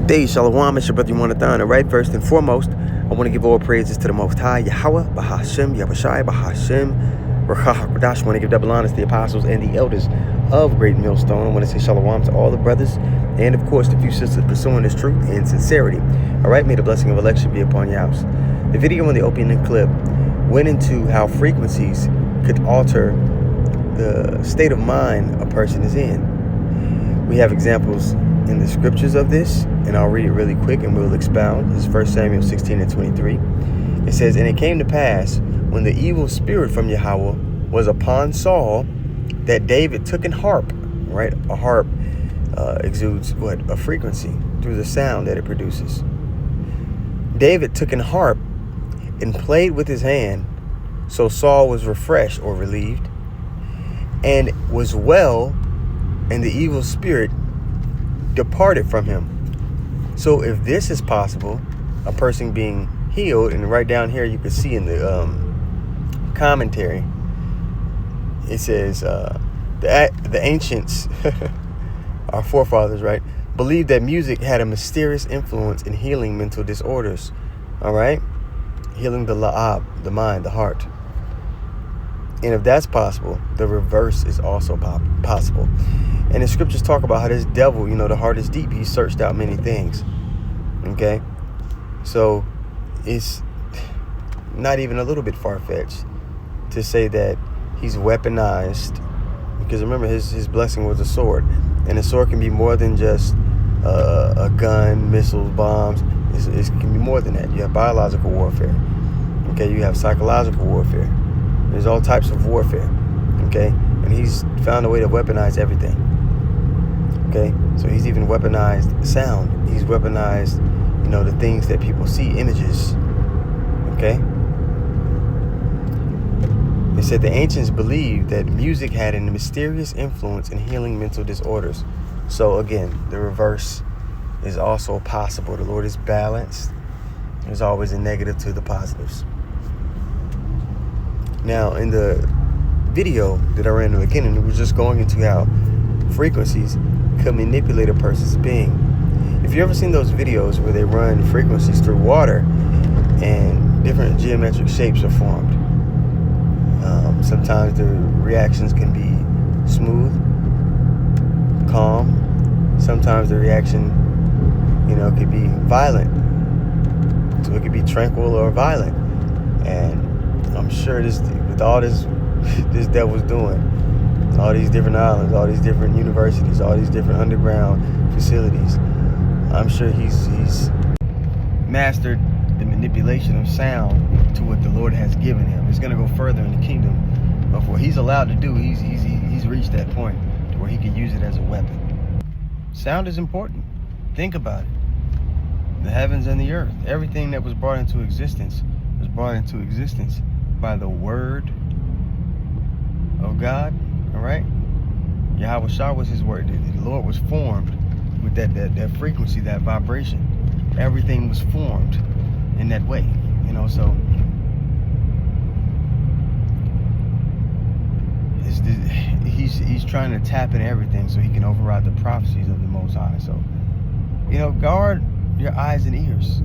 Day Shalom, it's your brother Yonathan. Alright, first and foremost, I want to give all praises to the Most High, Yahweh, Bahashem, Yahushai, Bahashem, Rakah HaKodash. I want to give double honors to the apostles and the elders of Great Millstone. I want to say Shalom to all the brothers and, of course, the few sisters pursuing this truth in sincerity. Alright, may the blessing of election be upon your house. The video in the opening clip went into how frequencies could alter the state of mind a person is in. We have examples in the scriptures of this, and I'll read it really quick and we'll expound. This is 1 Samuel 16 and 23. It says, "And it came to pass, when the evil spirit from Yahweh was upon Saul, that David took an harp," right? A harp exudes what? A frequency through the sound that it produces. David took an harp and played with his hand, so Saul was refreshed or relieved, and was well, and the evil spirit departed from him. So if this is possible, a person being healed, and right down here you can see in the commentary, it says the ancients, our forefathers, right, believed that music had a mysterious influence in healing mental disorders. All right, healing the la'ab, the mind, the heart. And if that's possible, the reverse is also possible. And the scriptures talk about how this devil, the heart is deep. He searched out many things. Okay? So it's not even a little bit far-fetched to say that he's weaponized. Because remember, his blessing was a sword. And a sword can be more than just a gun, missiles, bombs. It can be more than that. You have biological warfare. Okay? You have psychological warfare. There's all types of warfare. Okay? And he's found a way to weaponize everything. Okay, so he's even weaponized sound. He's weaponized, the things that people see, images. Okay. It said the ancients believed that music had a mysterious influence in healing mental disorders. So again, the reverse is also possible. The Lord is balanced. There's always a negative to the positives. Now, in the video that I ran in the beginning, it was just going into how frequencies can manipulate a person's being. If you ever seen those videos where they run frequencies through water and different geometric shapes are formed, sometimes the reactions can be smooth, calm. Sometimes the reaction, could be violent. So it could be tranquil or violent. And I'm sure with all this devil's doing, all these different islands, all these different universities, all these different underground facilities, I'm sure he's mastered the manipulation of sound to what the Lord has given him. It's going to go further in the kingdom of what he's allowed to do. He's reached that point to where he can use it as a weapon. Sound is important. Think about it. The heavens and the earth, everything that was brought into existence was brought into existence by the word of God. All right, Yahweh Shah was his word. The Lord was formed with that frequency, that vibration. Everything was formed in that way, so he's trying to tap into everything so he can override the prophecies of the Most High. So, guard your eyes and ears.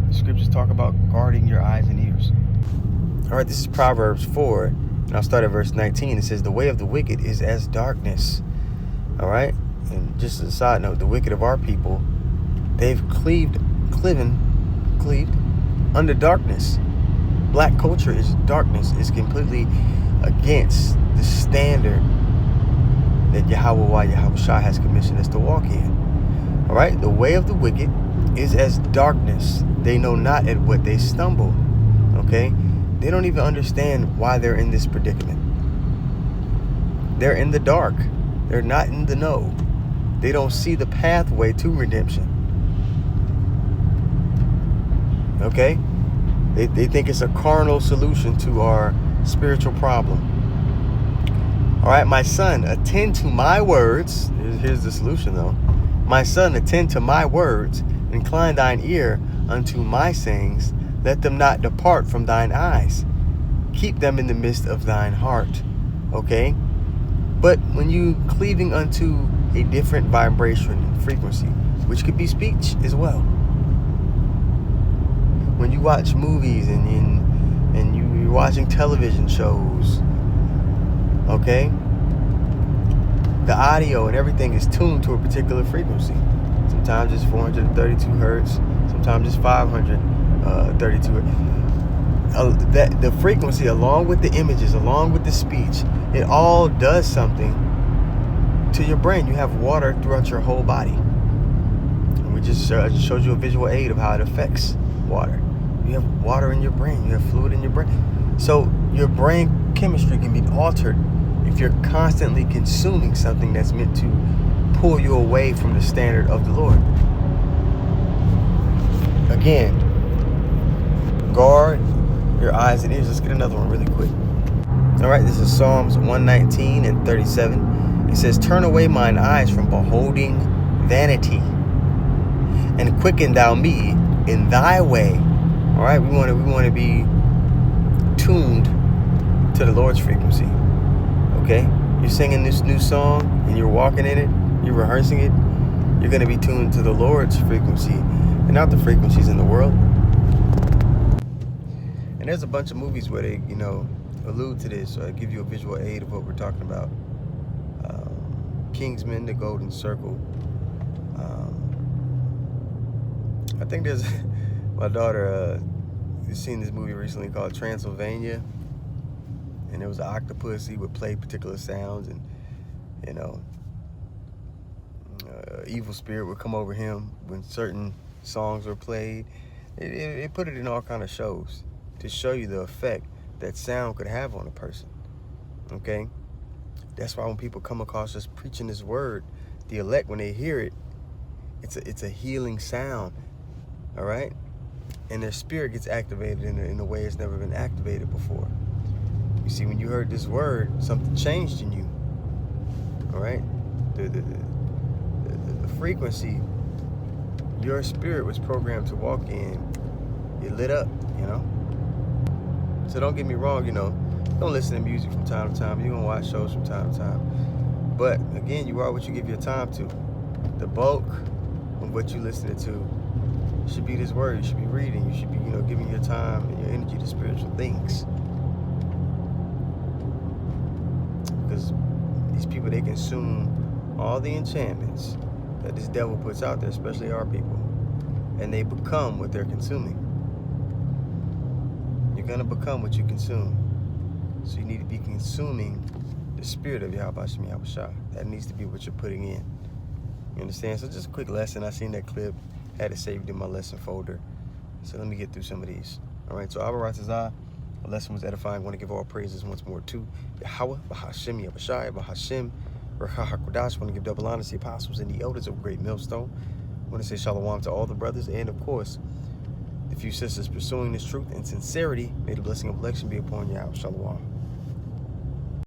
The scriptures talk about guarding your eyes and ears. All right, this is Proverbs 4. And I'll start at verse 19. It says, "The way of the wicked is as darkness." All right? And just as a side note, the wicked of our people, they've cleaved under darkness. Black culture is darkness. It's completely against the standard that Yahweh Shah has commissioned us to walk in. All right? The way of the wicked is as darkness. They know not at what they stumble. Okay? They don't even understand why they're in this predicament. They're in the dark. They're not in the know. They don't see the pathway to redemption. Okay? They think it's a carnal solution to our spiritual problem. All right, my son, attend to my words. Here's the solution, though. My son, attend to my words. Incline thine ear unto my sayings. Let them not depart from thine eyes. Keep them in the midst of thine heart. Okay? But when you cleaving unto a different vibration and frequency, which could be speech as well. When you watch movies and you're watching television shows, okay, the audio and everything is tuned to a particular frequency. Sometimes it's 432 hertz, sometimes it's 532 hertz. The frequency, along with the images, along with the speech, it all does something to your brain. You have water throughout your whole body. And we just showed you a visual aid of how it affects water. You have water in your brain. You have fluid in your brain. So your brain chemistry can be altered if you're constantly consuming something that's meant to pull you away from the standard of the Lord. Again, guard your eyes and ears. Let's get another one really quick. All right, this is Psalms 119 and 37. It says, "Turn away mine eyes from beholding vanity, and quicken thou me in thy way." All right, we want to be tuned to the Lord's frequency. Okay, you're singing this new song and you're walking in it, you're rehearsing it. You're going to be tuned to the Lord's frequency and not the frequencies in the world. And there's a bunch of movies where they, allude to this, or give you a visual aid of what we're talking about. Kingsman, The Golden Circle. I think there's my daughter has seen this movie recently called Transylvania, and there was an octopus. He would play particular sounds, and evil spirit would come over him when certain songs were played. It put it in all kind of shows to show you the effect that sound could have on a person. Okay, that's why when people come across us preaching this word, the elect, when they hear it, it's a healing sound. All right, and their spirit gets activated in a way it's never been activated before. You see, when you heard this word, something changed in you. All right, the frequency your spirit was programmed to walk in, it lit up. So don't get me wrong, don't listen to music from time to time. You're gonna watch shows from time to time. But again, you are what you give your time to. The bulk of what you're listening to should be this word. You should be reading. You should be, giving your time and your energy to spiritual things. Because these people, they consume all the enchantments that this devil puts out there, especially our people. And they become what they're consuming. You're going to become what you consume. So you need to be consuming the spirit of Yahweh Shem Yahweh Shai. That needs to be what you're putting in. You understand? So just a quick lesson. I seen that clip. Had it saved in my lesson folder. So let me get through some of these. All right. So Abaratazah, the lesson was edifying. I want to give all praises once more to Yahweh, Bahashem, Yahweh Shai, Bahashem, Ruach HaKodesh. I want to give double honor to the apostles and the elders of Great Millstone. I want to say shalom to all the brothers. And of course, the few sisters pursuing this truth and sincerity. May the blessing of election be upon you. Shalom.